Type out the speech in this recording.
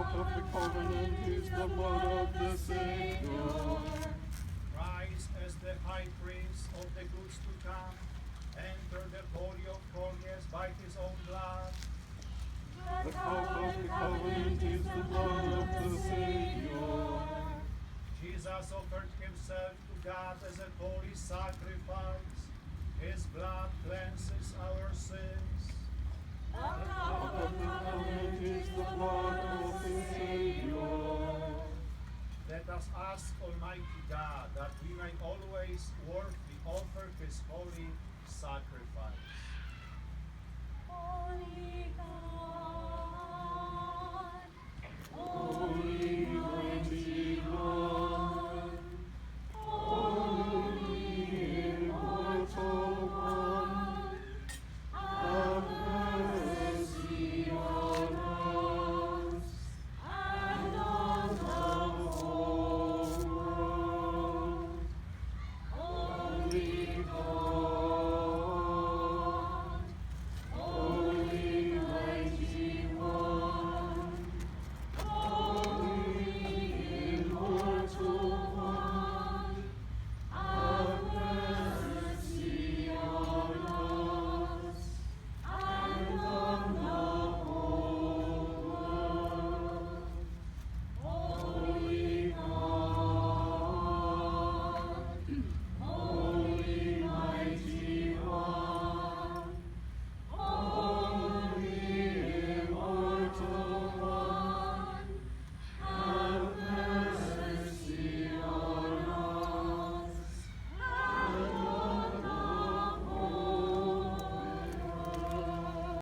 cup of the covenant is the blood of the Savior. Christ, as the high priest of the goods to come, entered the Holy of Holies by his own blood. The cup of the covenant is the blood of the Savior. Jesus offered himself to God as a holy sacrifice. His blood cleanses our sins. The cup of the covenant is the blood of the Savior. Let us ask Almighty God that we may always worthily offer his holy sacrifice. Holy God,